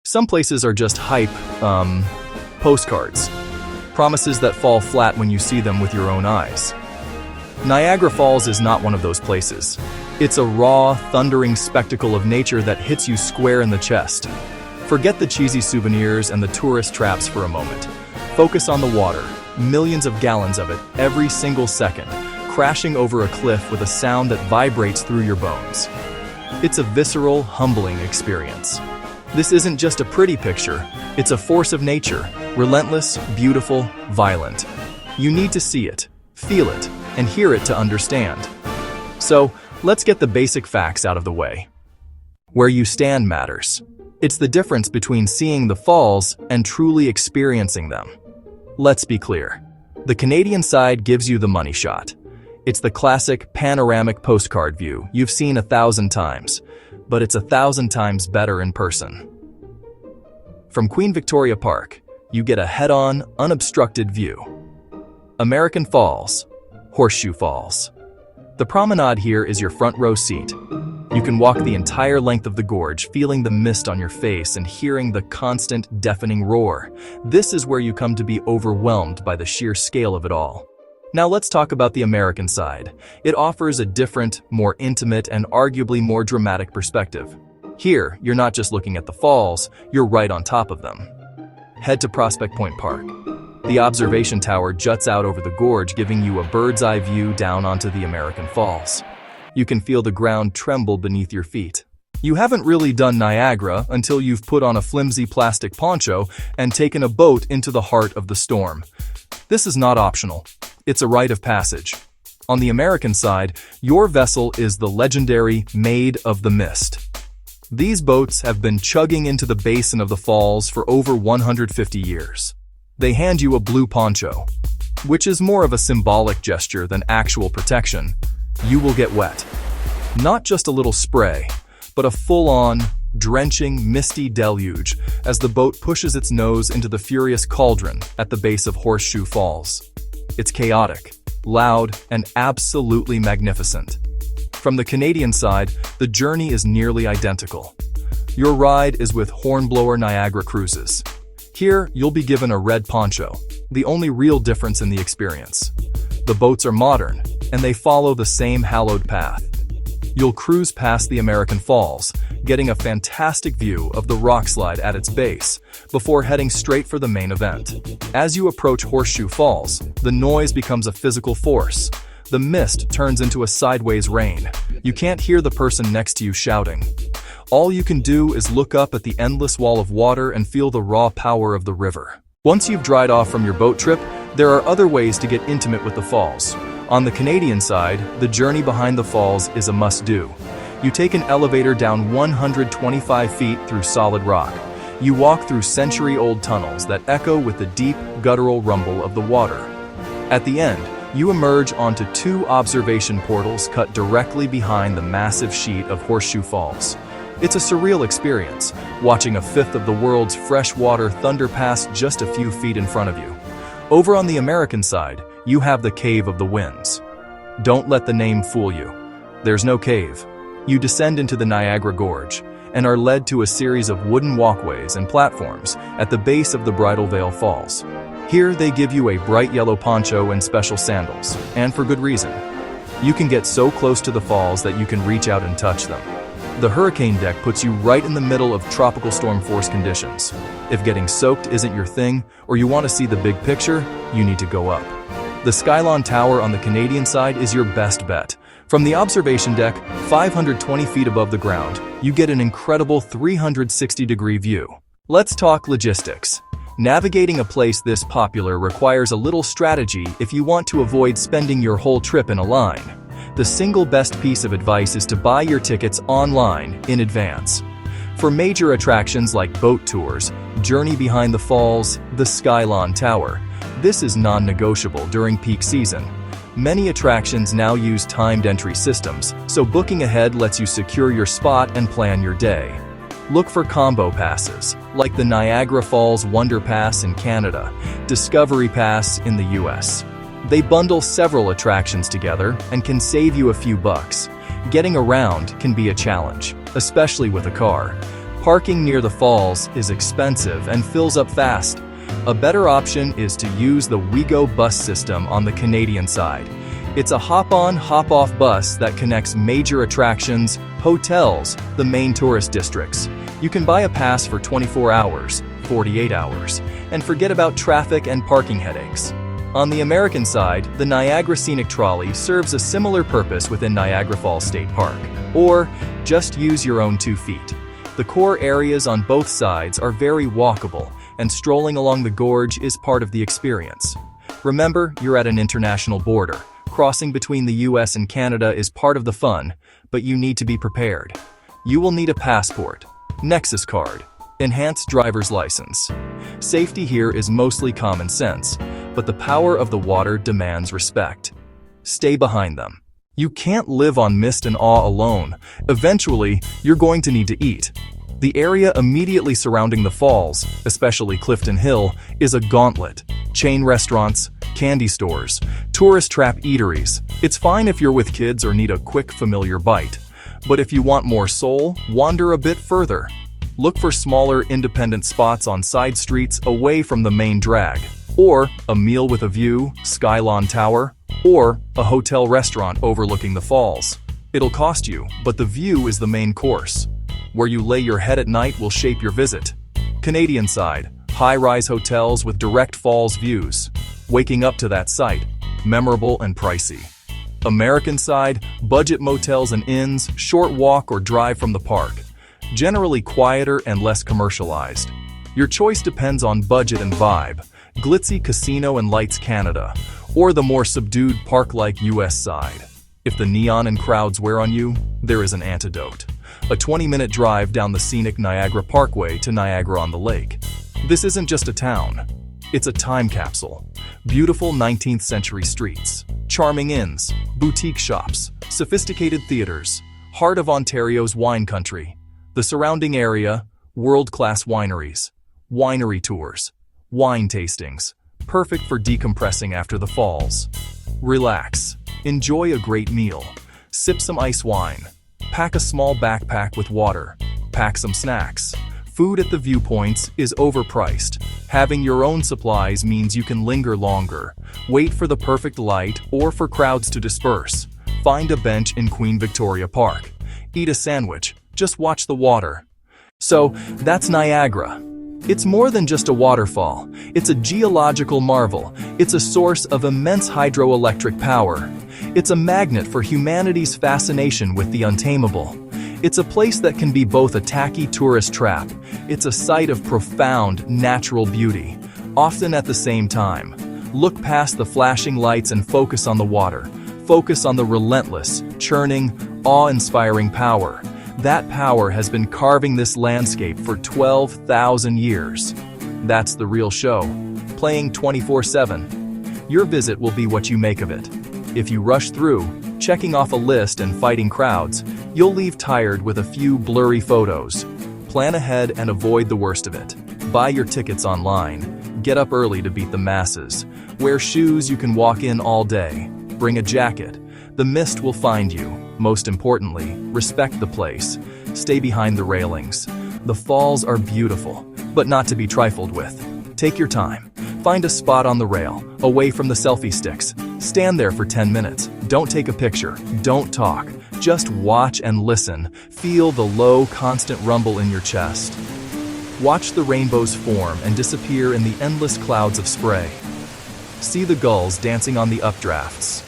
Some places are just hype, postcards. Promises that fall flat when you see them with your own eyes. Niagara Falls is not one of those places. It's a raw, thundering spectacle of nature that hits you square in the chest. Forget the cheesy souvenirs and the tourist traps for a moment. Focus on the water, millions of gallons of it, every single second, crashing over a cliff with a sound that vibrates through your bones. It's a visceral, humbling experience. This isn't just a pretty picture, it's a force of nature, relentless, beautiful, violent. You need to see it, feel it, and hear it to understand. So, let's get the basic facts out of the way. Where you stand matters. It's the difference between seeing the falls and truly experiencing them. Let's be clear. The Canadian side gives you the money shot. It's the classic panoramic postcard view you've seen 1,000 times, but it's 1,000 times better in person. From Queen Victoria Park, you get a head-on, unobstructed view. American Falls, Horseshoe Falls. The promenade here is your front row seat. You can walk the entire length of the gorge, feeling the mist on your face and hearing the constant, deafening roar. This is where you come to be overwhelmed by the sheer scale of it all. Now let's talk about the American side. It offers a different, more intimate, and arguably more dramatic perspective. Here, you're not just looking at the falls, you're right on top of them. Head to Prospect Point Park. The observation tower juts out over the gorge, giving you a bird's-eye view down onto the American Falls. You can feel the ground tremble beneath your feet. You haven't really done Niagara until you've put on a flimsy plastic poncho and taken a boat into the heart of the storm. This is not optional. It's a rite of passage. On the American side, your vessel is the legendary Maid of the Mist. These boats have been chugging into the basin of the falls for over 150 years. They hand you a blue poncho, which is more of a symbolic gesture than actual protection. You will get wet. Not just a little spray, but a full-on, drenching, misty deluge as the boat pushes its nose into the furious cauldron at the base of Horseshoe Falls. It's chaotic, loud, and absolutely magnificent. From the Canadian side, the journey is nearly identical. Your ride is with Hornblower Niagara Cruises. Here, you'll be given a red poncho, the only real difference in the experience. The boats are modern, and they follow the same hallowed path. You'll cruise past the American Falls, getting a fantastic view of the rock slide at its base, before heading straight for the main event. As you approach Horseshoe Falls, the noise becomes a physical force. The mist turns into a sideways rain. You can't hear the person next to you shouting. All you can do is look up at the endless wall of water and feel the raw power of the river. Once you've dried off from your boat trip, there are other ways to get intimate with the falls. On the Canadian side, the journey behind the falls is a must-do. You take an elevator down 125 feet through solid rock. You walk through century-old tunnels that echo with the deep, guttural rumble of the water. At the end, you emerge onto 2 observation portals cut directly behind the massive sheet of Horseshoe Falls. It's a surreal experience, watching a fifth of the world's freshwater thunder pass just a few feet in front of you. Over on the American side, you have the Cave of the Winds. Don't let the name fool you. There's no cave. You descend into the Niagara Gorge and are led to a series of wooden walkways and platforms at the base of the Bridal Veil Falls. Here they give you a bright yellow poncho and special sandals, and for good reason. You can get so close to the falls that you can reach out and touch them. The hurricane deck puts you right in the middle of tropical storm force conditions. If getting soaked isn't your thing, or you want to see the big picture, you need to go up. The Skylon Tower on the Canadian side is your best bet. From the observation deck, 520 feet above the ground, you get an incredible 360-degree view. Let's talk logistics. Navigating a place this popular requires a little strategy if you want to avoid spending your whole trip in a line. The single best piece of advice is to buy your tickets online in advance. For major attractions like boat tours, Journey Behind the Falls, the Skylon Tower, this is non-negotiable during peak season. Many attractions now use timed entry systems, so booking ahead lets you secure your spot and plan your day. Look for combo passes, like the Niagara Falls Wonder Pass in Canada, Discovery Pass in the US. They bundle several attractions together and can save you a few bucks. Getting around can be a challenge, especially with a car. Parking near the falls is expensive and fills up fast. A better option is to use the WeGo bus system on the Canadian side. It's a hop-on, hop-off bus that connects major attractions, hotels, the main tourist districts. You can buy a pass for 24 hours, 48 hours, and forget about traffic and parking headaches. On the American side, the Niagara Scenic Trolley serves a similar purpose within Niagara Falls State Park. Or, just use your own 2 feet. The core areas on both sides are very walkable, and strolling along the gorge is part of the experience. Remember, you're at an international border. Crossing between the US and Canada is part of the fun, but you need to be prepared. You will need a passport, Nexus card, enhanced driver's license. Safety here is mostly common sense, but the power of the water demands respect. Stay behind them. You can't live on mist and awe alone. Eventually, you're going to need to eat. The area immediately surrounding the falls, especially Clifton Hill, is a gauntlet. Chain restaurants, candy stores, tourist trap eateries. It's fine if you're with kids or need a quick, familiar bite. But if you want more soul, wander a bit further. Look for smaller, independent spots on side streets away from the main drag. Or a meal with a view, Skylon Tower, or a hotel restaurant overlooking the falls. It'll cost you, but the view is the main course. Where you lay your head at night will shape your visit. Canadian side, high-rise hotels with direct falls views. Waking up to that sight, memorable and pricey. American side, budget motels and inns, short walk or drive from the park. Generally quieter and less commercialized. Your choice depends on budget and vibe. Glitzy Casino and Lights Canada, or the more subdued park-like US side. If the neon and crowds wear on you, there is an antidote. A 20-minute drive down the scenic Niagara Parkway to Niagara-on-the-Lake. This isn't just a town. It's a time capsule. Beautiful 19th century streets, charming inns, boutique shops, sophisticated theaters, heart of Ontario's wine country. The surrounding area, world-class wineries, winery tours, wine tastings, perfect for decompressing after the falls. Relax, enjoy a great meal, sip some ice wine, pack a small backpack with water, pack some snacks. Food at the viewpoints is overpriced. Having your own supplies means you can linger longer. Wait for the perfect light or for crowds to disperse. Find a bench in Queen Victoria Park. Eat a sandwich, just watch the water. So, that's Niagara. It's more than just a waterfall. It's a geological marvel. It's a source of immense hydroelectric power. It's a magnet for humanity's fascination with the untamable. It's a place that can be both a tacky tourist trap. It's a site of profound natural beauty, often at the same time. Look past the flashing lights and focus on the water. Focus on the relentless, churning, awe-inspiring power. That power has been carving this landscape for 12,000 years. That's the real show, playing 24/7. Your visit will be what you make of it. If you rush through, checking off a list and fighting crowds, you'll leave tired with a few blurry photos. Plan ahead and avoid the worst of it. Buy your tickets online. Get up early to beat the masses. Wear shoes you can walk in all day. Bring a jacket. The mist will find you. Most importantly, respect the place. Stay behind the railings. The falls are beautiful, but not to be trifled with. Take your time. Find a spot on the rail, away from the selfie sticks. Stand there for 10 minutes. Don't take a picture. Don't talk. Just watch and listen. Feel the low, constant rumble in your chest. Watch the rainbows form and disappear in the endless clouds of spray. See the gulls dancing on the updrafts.